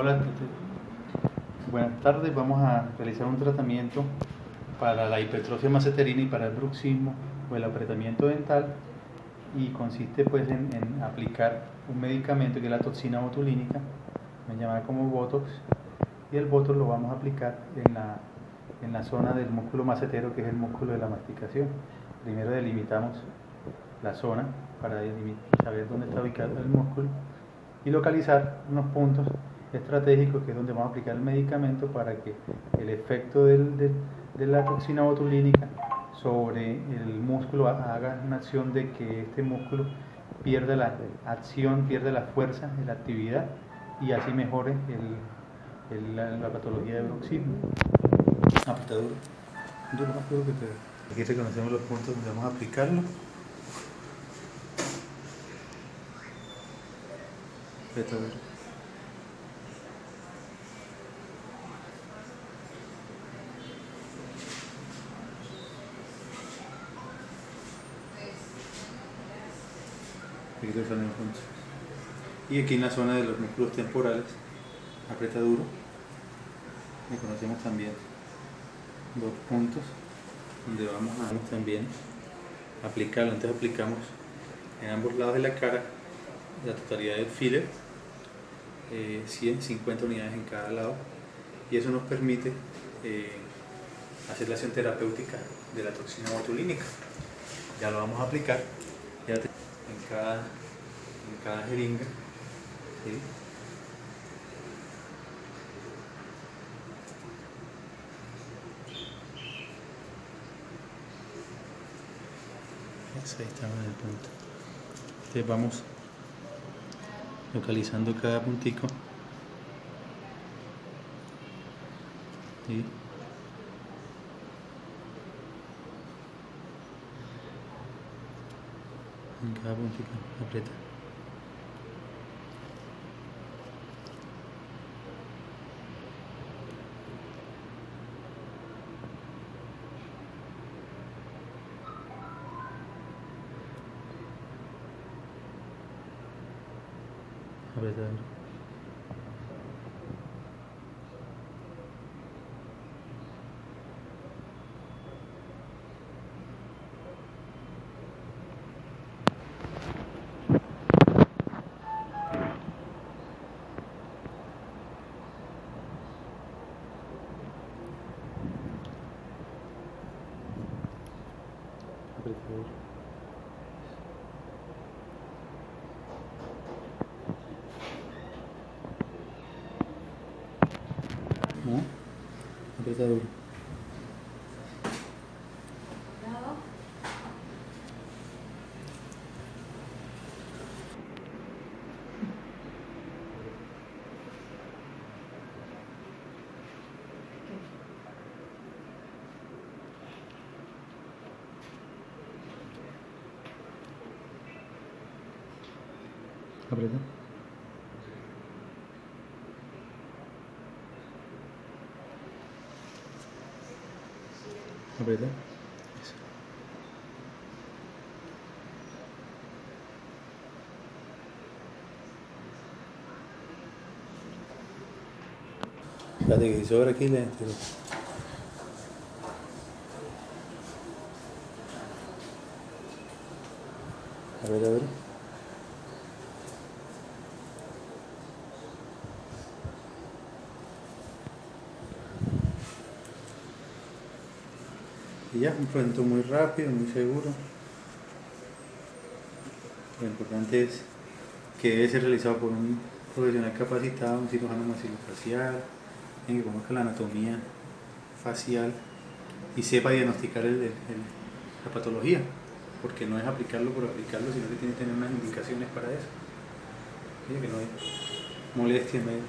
Hola, buenas tardes. Vamos a realizar un tratamiento para la hipertrofia maceterina y para el bruxismo o el apretamiento dental, y consiste pues en aplicar un medicamento que es la toxina botulínica, llamada como Botox, y el Botox lo vamos a aplicar en la zona del músculo macetero, que es el músculo de la masticación. Primero delimitamos la zona para saber dónde está ubicado el músculo y localizar unos puntos estratégicos, que es donde vamos a aplicar el medicamento para que el efecto de la toxina botulínica sobre el músculo haga una acción de que este músculo pierda la acción, pierda la fuerza, la actividad, y así mejore la patología de bruxismo. Aprieta duro, duro, más duro que te... Aquí reconocemos los puntos donde vamos a aplicarlo. Aprieta duro. Aquí te salen los puntos. Y aquí en la zona de los músculos temporales, aprieta duro. Y conocemos también dos puntos donde vamos a también aplicarlo. Entonces aplicamos en ambos lados de la cara la totalidad del filler, 150 unidades en cada lado, y eso nos permite hacer la acción terapéutica de la toxina botulínica. Ya lo vamos a aplicar ya en cada jeringa, ¿sí? Ahí estamos en el punto. Entonces vamos localizando cada puntico, ¿sí? En cada puntico aprieta. Apretar. Apretar. ¿No? Aprieta duro. Aprieta. Aprieta. Eso. Fíjate que si sobra aquí le entero. A ver. Y ya, un procedimiento muy rápido, muy seguro. Lo importante es que debe ser realizado por un profesional capacitado, un cirujano maxilofacial, en que conozca la anatomía facial y sepa diagnosticar la patología, porque no es aplicarlo por aplicarlo, sino que tiene que tener unas indicaciones para eso. Que no hay molestia en medio.